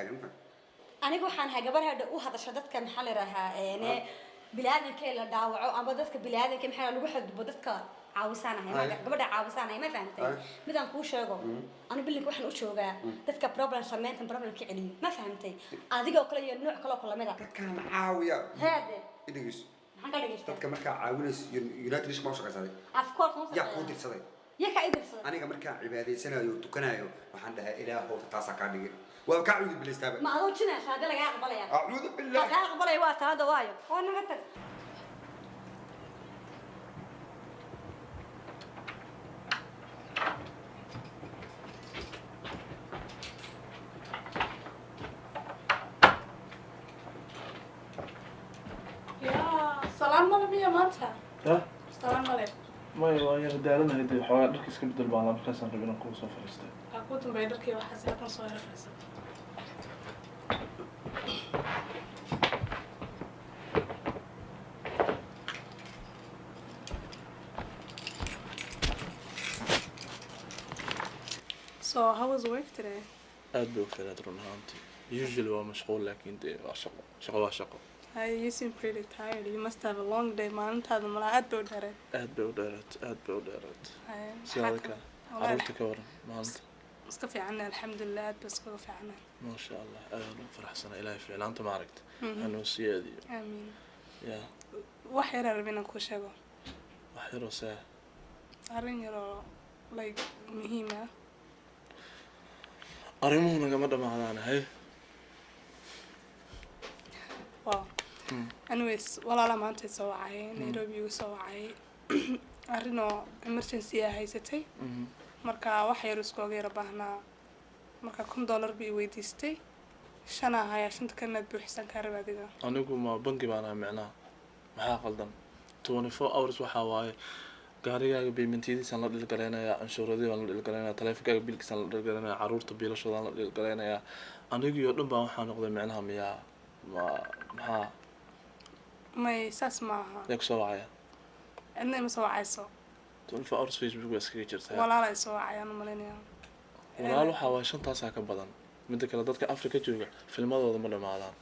taagan anigu waxaan ahay gabar hadda u hadasho dadka maxaa la yiraahdaa bilaadanka la daawaco ama dadka bilaadanka maxaa lagu xadbo dadka caawisanahay gabadha caawisanahay ma fahamtay midaan ku sheego anigu bilinka waxaan u joogaa dadka problem sameynta problem ka celiyo ma fahamtay adiga oo kale iyo nooc kale oo kala mid ah dadkan caawiya hada idingiis maxaan ka dhigay dadka marka caawinayso United Nations ma shaqaysaday of course yaa ku dirsaday ka idirsaday aniga marka cibaadaysanayo tukanayo waxaan dhahay ilaahow taasa ka dhigay waa ka cawdi bilaystaba ma adoo jina shaada laga aqbalaya a'uudu billah laga aqbalay waa taada waayo oo naga tag سلام عليكم يا مانتا سلام عليكم ما يغير دارنا هدي حوالي درك اسكب بدل بعض مركز أنا ربنا نكون صفر استاذ. أكون بيدرك يا حسيت نصوير فريسة. So how was work today? أدبي وفي أدرون هانتي. Usually هو مشغول لكن دي شقة. You seem pretty tired. You must have a long day. معناتها هذا ملا أدبي ودارت. أدبي ودارت. سيادك. عرفتك ورا معناتها. اسكفي عنا الحمد لله أدبي اسكفي عنا. ما شاء الله. فرح سنة إلهي فعلا أنت ما عرفت. أنا وسيادي. آمين. يا. وحيرة ربنا كوشاقو. وحيرة ساعة. أرين يرى like مهمة. أريمونا كمان معنا هاي. واو. anyways والله ما أنت سوعي نيروبي وسوعي أرينو emergency هايستي مركا وحير اسكوغي رباهنا مركا $10 بيويديستي شنا هاي عشان تكنت بحسن كاربا دينا أنا أقول ما بنكي معنا معناه محا قلدن 24 hours وحاواي gaarigaaga paymentiyadiisa la dhilgaleynaya anshuuradii la dhilgaleynaya taleefankaaga biilkiisa la dhilgaleynaya caruurta biilashooda la dhilgaleynaya anigii oo dhan baan waxaan noqday macnaha miyaa maxaa may saas maaha yaa kusoo wacaya cidna ima soo wacayso 24 hours Facebook waa iskaga jirtaa walaal ay soo wacayaan umaleynaya walaal waxaa waa shantaasaa ka badan midda kale dadka Afrika jooga filmadooda ma dhamaadaan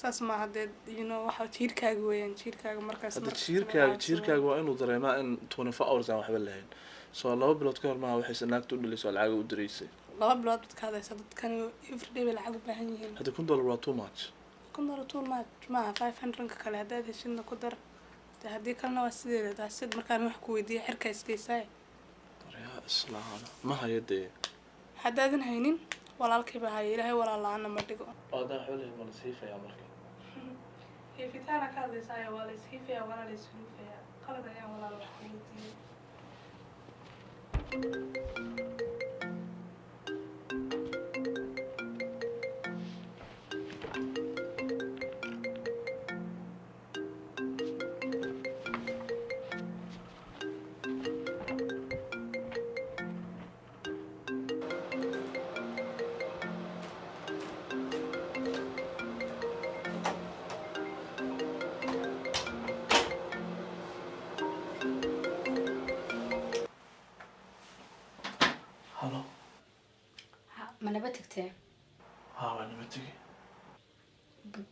saas maaha dee you know waxa jiirkaaga weeyaan jiirkaaga markaas jiirkaaga waa inuu dareemaa in 24 hours aan waxba lahayn soo laba bilood ka hor ma waxay sanaagtu u dhilisay lacag u direysay laba bilood dadka hadaysa dadkan everyday bay lacag u baahan yihiin hadda $10 waa too much too much ma 500 ka kale hadda heshiina ku dar haddii kalena waa sideeda daasid markaan wax ku weydiiyo xirka iskaysaay yaa islaana ma hayadee haddaadan haynin walaalkay baa hay ilaahay walaalaana ma dhigo waada xulay ma nasiifaya marka heefitaana ka hadlaysaa waa la iskiifaya waa la isluufaya qalad ayaan walaal wax ku weydiiyay تكتب وأنا متجي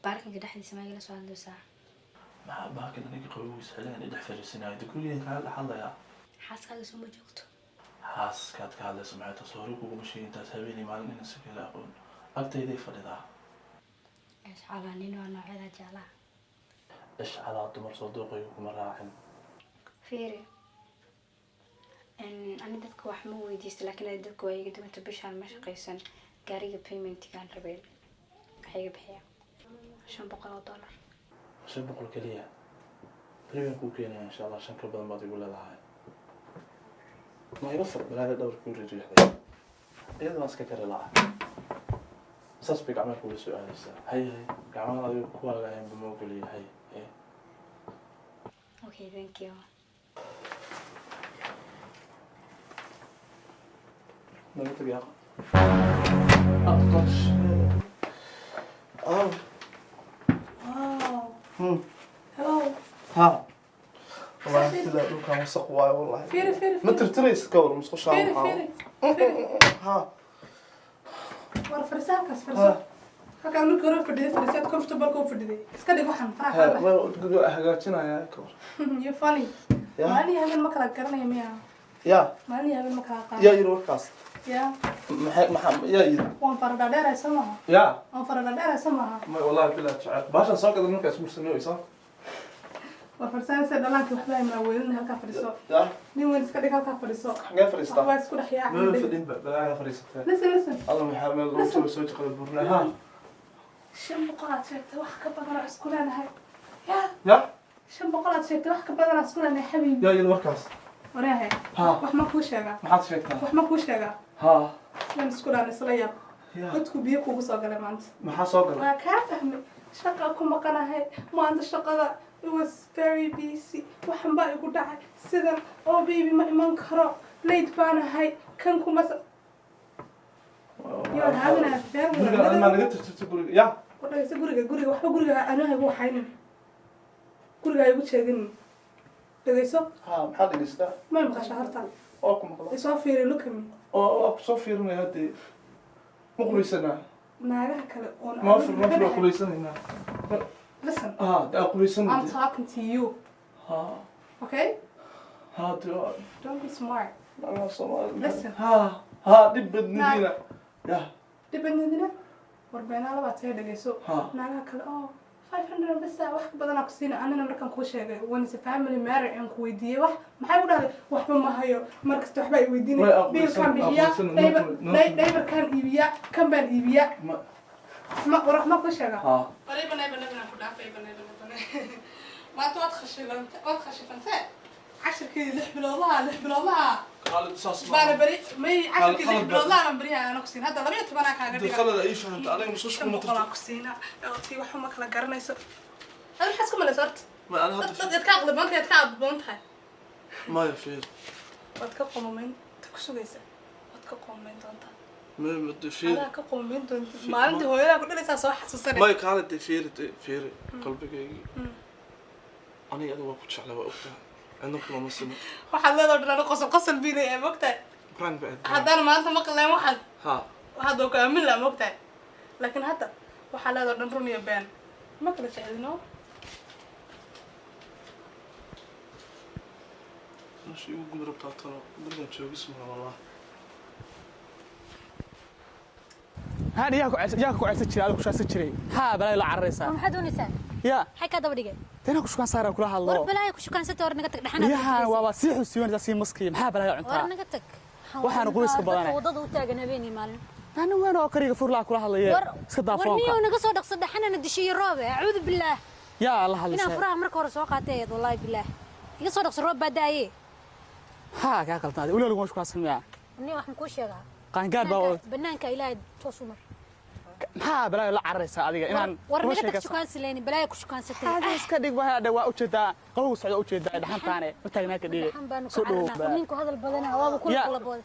بارك قد أحد يسمع يجلس عنده ساعة مع باك أنا قوي وسهلين إذا حفر السنة كل يوم كان لحظة يا حاس كذا سمو جوكتو حاس كات كهذا سمعت تصورك ومشي أنت تهبيني مال إن السكيل أقول أكتر يدي فريضة إيش على نينو أنا عيدا جالا إيش على تمر صدوقي ومراحم فيري إن أنا دتك وحمو ويديست لكن أنا دتك ويجد ما تبيش على مشقيسن قاري payment كان ربيل حيجي بحياة $500 $500 كلية بريمين كوكينا إن شاء الله عشان كبر ما تقول لها ما يوفر بهذا الدور كوري جيحدي إذا ما سكتر لا أساس بيك عمل كل سؤال هاي كعمل هذا كوا جاي بموكلي هاي Okay, thank you. ما تبي Hello. ها والله كذا لو كان وسق واي والله فيري ما ترتريس كور مسخ فيري ها ورا فرساكس halkaan markii hore fadhiday fadhiisaad comfortable koo fadhiday iska dhig waxaan faraha ka ma hagaajinaya ka hor you funny maalin habeen ma kala garanaya miya ya maalin habeen ma kala qaad yaa yiri warkaas ya maxaa yaa yiri waan farada dheeray samaha ya waan farada dheeray samaha ma wallahi bilaa jacayl baashan soo gadan markaas mursanayso war farsaanaysa dhalaanki waxba ay ma weelin halka fadhiso ya nin weyn iska dhig halka fadhiso xagee fadhiistaa waa isku dhex yaa ma fadhin balaa fadhiistaa listen Allah maxaa meel loo soo jiqada burna ha shan boqolaad sheegtay wax ka badan isku leenahay ya ya shan boqolaad sheegtay wax ka badan isku leenahay xabiib yaa yiri warkaas waraahe ha wax ma kuu sheegaa maxaad sheegtaa wax ma kuu sheegaa ha islaan isku dhaan isla yaab ya dadku biyo kugu soo galay maanta maxaa soo galay waa kaa fahmay shaqa ku maqanahay maanta shaqada it was very busy waxan baa igu dhacay sidan oo baby ma iman karo late baan ahay kan kuma you're having a very guriga ma naga tirtirta guriga ya wadhaysa guriga waxba guriga anaha igu waxaynin guriga igu jeedin dhagayso ha maxaa dhageystaa ma maqasha horta oo ku maqla isoo fiiri look at me oo soo fiirinaya hadii ma qubaysanaa naagaha kale oo ma furo qubaysanayna listen daa qubaysanayna I'm talking to you ha okay ha don't be smart لا صومال Listen. ها دب الندينا يا dibadnidina warbeenaa labaad see dhagayso Ha. naagaha kale oo 500 bas wax ka badan ku siina anina markaan kuu sheegay when is a family matter aan ku weydiiyey wax maxay u dhahday waxba ma hayo markasta waxba ay weydiinay Way aqbalsan- biilkan bixiya aqbalsan- neighborkan iibiya kan baan iibiya ما warax ma ku sheega ها qariiba neighborna ku dhaafay banayba maanta waad khashifantay cashirkeedii 6 biloodlaha قال صاص baana bari may cashirkeedii 6 biloodlaha bariha aan ku siin hadda 12 kaaga dhiga دخل اي فهمت انا مش kan مش boqolaa ku siina tii wax ma kala garanayso hada maxaad ku malaysa horta ما انا هذا dad ka aqli badan tahay ka aqli badan tahay ما يفيد waad ka qomayn ta ku sugaysa waad ka qomayn doontaa ما بدي فير adaa ka qomayn doonta maalintii hooyadaa ku dhalaysaa soo xasuusanay ما يقال دي فير قلبك انا هذا وقت شعله وقتها عندك ما مسلم waxaad leedahay dhan qosol biilay ee mogtahay بران بعد haddana maanta ma qaleen waxaad ها waxaad oo ka aamin la mogtahay laakiin hadda waxaa leedahay dhan run iyo been ma kala jecelino مش يقول ربطة ترى بدنا نشوف اسمها والله هذا ياكو عيسى جري هذا كشاس جري ها بلا لا عريسا maxaad doonaysaa يا maxay ka daba dhigay تنا كشكان صار كلها war الله balaa ku shukaansato war naga tag dhaxana يا وابا سيحو سيون داسي مسكين ها بلا war عنتا naga tag waxaan qoyska badanay. wadada u taagan habeenii maalin انا وين او كريغ فور كلها الله سدا war فونك niyo naga soo dhaqso dhaxana dishiyo roob a'uudu billah يا الله ina الله furaha marka hore soo qaatay wallahi billah iga soo dhaqso roob baadaaye ها كا قلتادي ولا لو كشكان سميا niyo wax ku sheegaa قان قاد با banaanka ilaahay toos u mar ها بلا لا عريسا adiga inaan war naga tag shukaansileeni balaa ku shukaansatay هذا iska dhig waa dhawaa u jeedaa qabow socdo u jeedaa dhaxantaane u taagnaa ka dhigay waxaan baan ku soo dhow carnaa ninku hadal badan waaba ku Ya. kala bood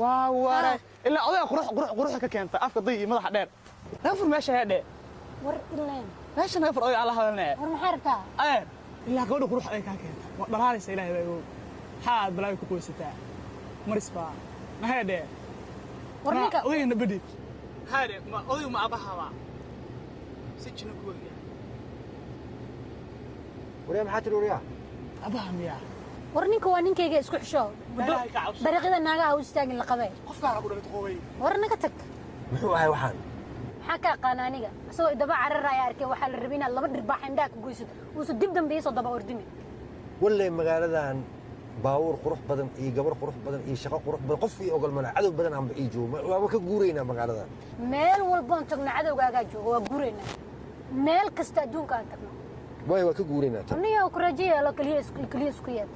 waa wara ila oday qurux ka keenta afka day madaxa dheer nafur meesha heedhe war ileen meesha nafur oday alla hadalnaa war maxaa rabtaa ee ilaa gabadha qurux ay ka keenta waa dhalaaleysa ilaahay baa oog haad balaa ku qoysataa marisba ma heedhe war ninka odayna badhi haade ma oday ma abahaba si jina ku wariya wariya maxaa tiri wariya abaha miya war ninka waa ninkayga isku xisho Ilaahay ka cabso. dariiqada naagaha u istaagin la qabay qofkaan abu dhalay qoobay war naga tag muxuu ahay waxaan maxaa ka aqaan aniga asagoo daba cararaya arkay waxaa la rabay inaad laba dhirbaax indhaha ku goysato uusan dib dambe isoo daba ordimi wallay magaaladan baawur qurux badan iyo gabar qurux badan iyo shaqo qurux badan qof ii ogol mana cadow badan aan ii joogo waaba ka guuraynaa magaaladan meel walboon tagna cadowgaagaa jooga waa guuraynaa meel kasta adduunka aan tagno waay waa ka guuraynaa tan aniga ku rajeeya lo kaliya isku yeed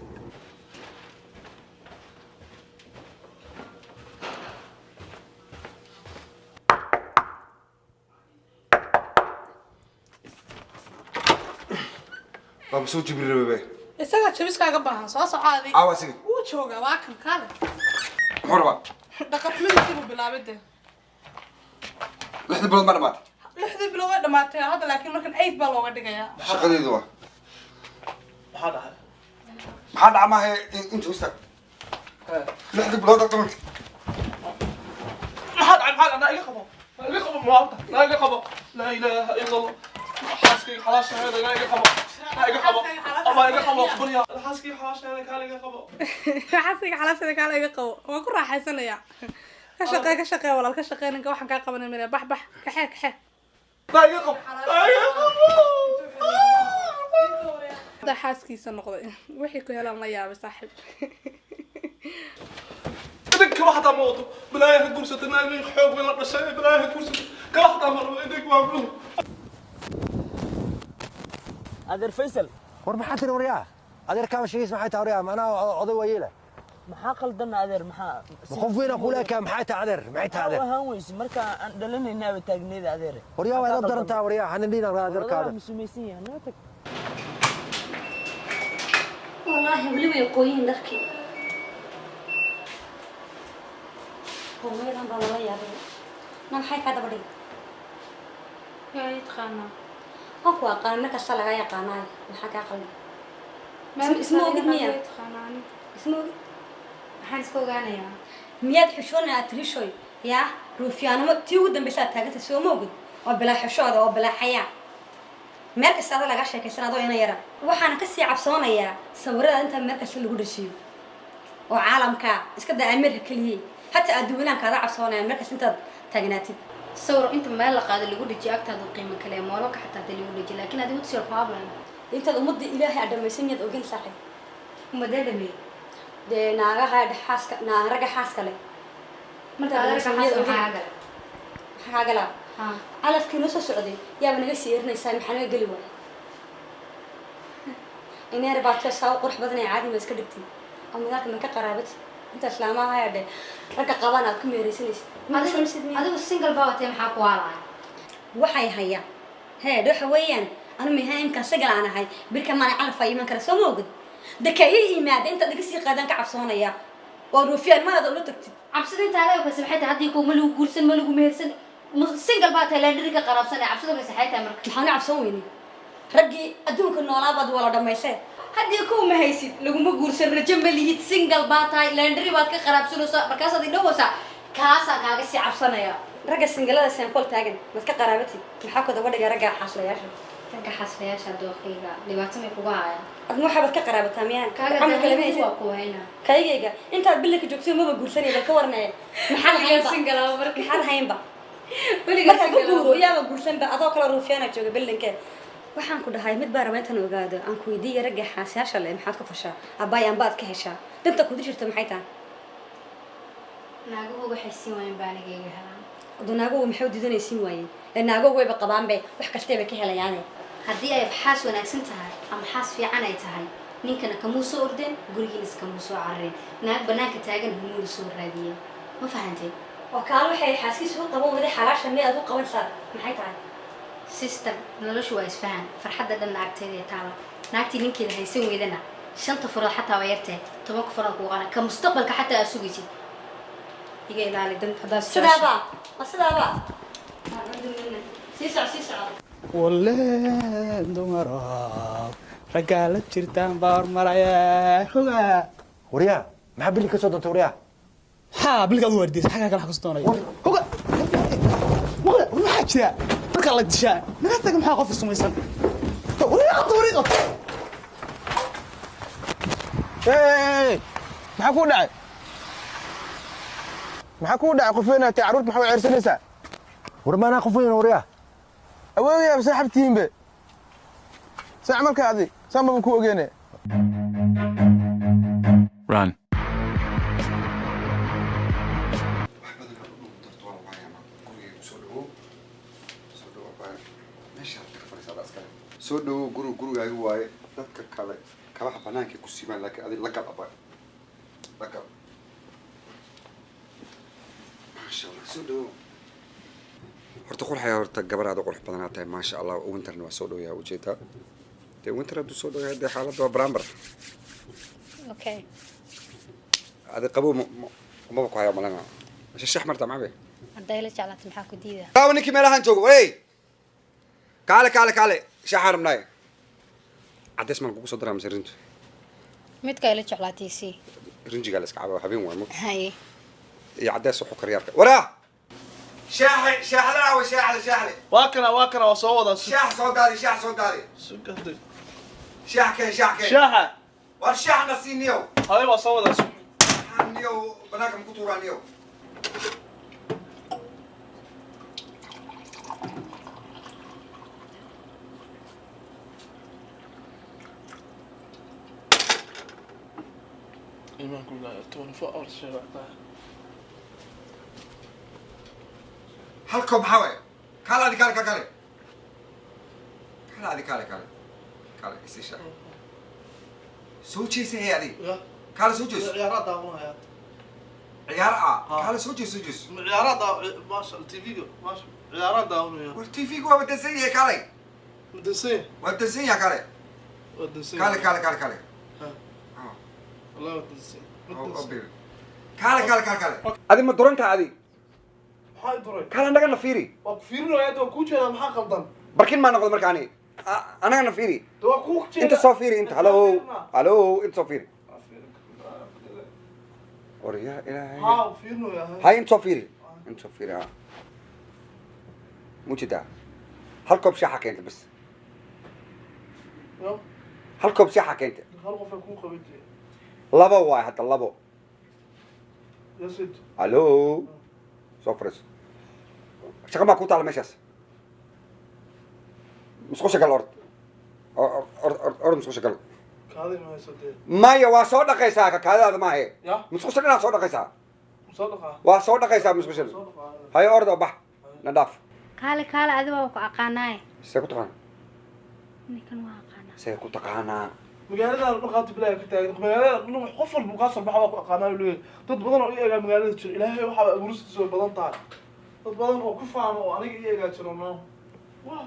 waaba soo jibril rabe isaga jabiskaaga baahan soo socaadi caawa sige wuu joogaa waa kan kaale muxuu rabaa dhaqanxumadiisii buu bilaabay dee 6 bilood ma dhamaatay 6 bilood way dhamaatay hadda laakiin markan 8 baa looga dhigayaa shaqadeedu waa maxaa dhahay maxaa dhacmaha intuu istaag 6 bilood oo dhamatay محل أنا إيه خبر لا إيه خبر موافق لا إيه خبر لا إله إلا الله حاسكي خلاص هذا لا إيه خبر لا إيه خبر الله إيه خبر بريا حاسكي خلاص هذا كان إيه خبر xaaskayga xalaasheeda kaala iga qabo waan ku raaxaysanayaa ka shaqee walaal ka shaqee ninka waxaan kaa qabanin male bax kaxee لا إيه خبر لا إيه da xaaskiisa noqday wixii ku helaan la yaabay saaxiib إنك واحدة موضوع بلاها كورسة نايمين حوق ولا بشيء بلاها كورسة كواحدة مرة إنك ما adeer faysal war maxaa tiri waryaa adeer kaaba sheegays maxay tahay waryaa macnaha oday waayeela maxaa qaldan adeer maxaa qof weyn ku leeyahay maxay tahay adeer maxay tahay adeer waxaan weysi marka aan dhalanaynaaba taagneeda adeer waryaa waa dad darantaa waryaa hanin dhiina adeerkaada musumaysan yahay noo tag wallaahi weli way qoyin dharkii hooyadan baa lala yaabay na maxay kaa daba dhigay yaa yaqaanaa waan ku aqaan markasta laga yaqaanaayo maxaa kaa qaldan isma ogid miya isma ogid maxaan iska ogaanayaa miyaad xishoonaya tirishoy yaa ruufyaanimo tii ugu dambaysaa taaganta soo ma ogid oo bilaa xishooda oo bilaa xayaa meel kasta ada laga sheekaysan adoo ina yara waxaana kasii cabsoonayaa sawirada inta meel kasta lagu dhashiyo oo caalamka iska daa ameerka keliyey hataa adduunyaan kaada cabsoonaya meel kasta intaad taagnaatid sawir inta meel la qaado lagu dhajiyo agtaada qiimo kale moolalka xataa hadii lagu dhajiyo laakiin adiga what's your problem intaad ummadda ilaahay aad dhamaysan yaad ogeyn saaxiib umadee dhameey dee naagaha xaaska ragga xaaska leh maxaa galaa calafkii noo soo socday yaaba naga sii erinaysaa maxaa naga geli waaya ineer baatee saa u qurux badan ee caadi ma iska dhigtay oo magaalka ma ka qaraabatay inta islaamaha ayaa dhe ragga qabaan aad ku meeraysanaysid adigu single baa watee maxaa ku waalaya waxay hayaan heed waxa weeyaan anu mihaa imkaan sagal aan ahay birka maana calafaa iman kara soo ma ogid dakaaya yimaada intaad iga sii qaadaan ka cabsoonaya oo ruufiyaan maada ula tagtid cabsida intaa laga kasa maxay tahay haddii kuuma lagu guursan ma lagu mehersan single baa tahay laandhiri ka qaraabsanaya cabsida kasa maxay tahay marka maxaana cabsoon weyne raggii adduunka noolaabaad wala dhamaysee haddii kuuma haysid laguma guursan rajo ma lihid single baa tahay laandhiri baad ka qaraabsanaysaa markaasaad idhahoosaa kaasaan kaaga sii cabsanaya ragga singalada sampol taagan mad ka qaraabatid maxaa ku daba dhigay ragga xaaslayaasha ragga xaaslayaasha dooqayga dhibaato may kuga hayaan adma waxaabad ka qaraabataa miyaa waa ku hayna kaygayga intaad bilinka joogtay maba guursanay bal ka warnaya maxaad haynba markaa ku guuro yaaba guursanba adoo kale ruufyaana jooga bilinkeed waxaan ku dhahay mid baa raba intan ogaado aan ku weydiiya ragga xaasayaasha leh maxaad ka fashaa abbaay anbaad ka heshaa danta kudu jirta maxay tahay naagahu waxay siin waayeen baanigayga helaan naagogu maxay u didanaysiin waayeen naagogu wayba qabaanbe wax kastay bay ka helayaane haddii ay xaas wanaagsan tahay ama xaas fiican ay tahay ninkana kamuu soo ordeen gurigiinas kamuu soo carareen naag banaanka taagan humuuda soo raadiyeen ma fahanteen oo kaal waxay xaaskiisa u qaban waday xalaasha miyaad u qabansaa maxay tahay sister noloshu waa isfahan farxadda dhan naagteeda ee taala naagtii ninkeeda haysan weydana 5 furood xataa waa yartee 10 furood ku qana ka mustaqbalka xataa aad sugaysid iga ilaali danta haddaad sidaaba sii soco walle dumaro raggaa la jirtaan baa hormaraya hoga waryaa maxaa billi ka soo doontay waryaa haa bilka adu wardiis xagaa kala xasuustoonaya hoga waxaa jira marka la dishaa naga tag maxaa qof sumaysan maxaa kuu dhacay qofweyna tay carruurta maxaa u ceersanaysaa war maanaa qof weyn waryaa awoogayaaba saaxabtihiinbe saac marka adi saanbaba ku ogeene Run. soo dhawow gurigaaga waaye dadka kale kabaha banaanka ku siibaan laakiin adi la gal aba la gal maasha allah soo dhawow horta qurxaya horta gabar aad u qurux badanaa tahay maasha allah winterna waa soo dhawayaa ujeedaa dee winter hadduu soo dhawayaa dee xaaladda waa barambar okay adi qabow maba ku hayaa malana shax marta macabe hadday la jeclaatay maxaa ku diidaa baawa ninkii meelahan joogo wey kaale shaxaan rabnaaye caddeys maan kugu soo daraa mise rinji midka ay la jeclaatay sii rinjigaa la iska cabaa habeen waay haye iyo caddeys wuxuu karyaarka waraa شاح لا وشاح لي واكنا وصودا شاح صوداري سكتي شاح كان شاحة والشاح نسينيو هاي وصودا نيو بناك مكتورا نيو ما نقول لا توني فوق أرض شباب halkom xawe kala isisha soo jeesa hayadi kala soo jeesa عيارات داونا يا kala soo jeesa عيارات ما شاء الله تي في ما شاء عيارات داونا يا war tv ku wada sayay kale مدسين wada sayay kale ودسين kale والله ودسين kale adi ma duranta adi هاي دري kala naga fiiri وفيرنا يا دو كوجنا ما قلدن barkin ma noqdo markaani anaga fiiri دو كوجنا انت soo fiiri inta halo inta soo fiiri war ya ilaahay ها فيرنا يا هاي انت soo fiiri ha mujida hal koob shaaxa keenta bas يا hal koob shaaxa keenta هل يكون قبيتي labo waay hadda labo يا سيد halo soo fariis shaqa maa ku taala meeshaas musqusha gal ord musqusha gal كاذي ما يصدق maya waa soo dhaqaysaa kakaadadaada maahe يا musqusha dhinaad soo dhaqaysaa مصدقة waa soo dhaqaysaa musqusha مصدقة hayo orda bax na dhaaf kaale adi waa ku aqaanaaye see ku taqaana ninkan waa aqaanaa see ku taqaanaa magaalada dhaqaati bilaa ka taagan magaalada qof walba qaasar baxa ku aqaanaa leeyahay dad badan oo iyaga magaalada jira ilaahay waxa abuuristiisa badan tahay dad badan oo ku faano oo aniga iyaga jiro ma waa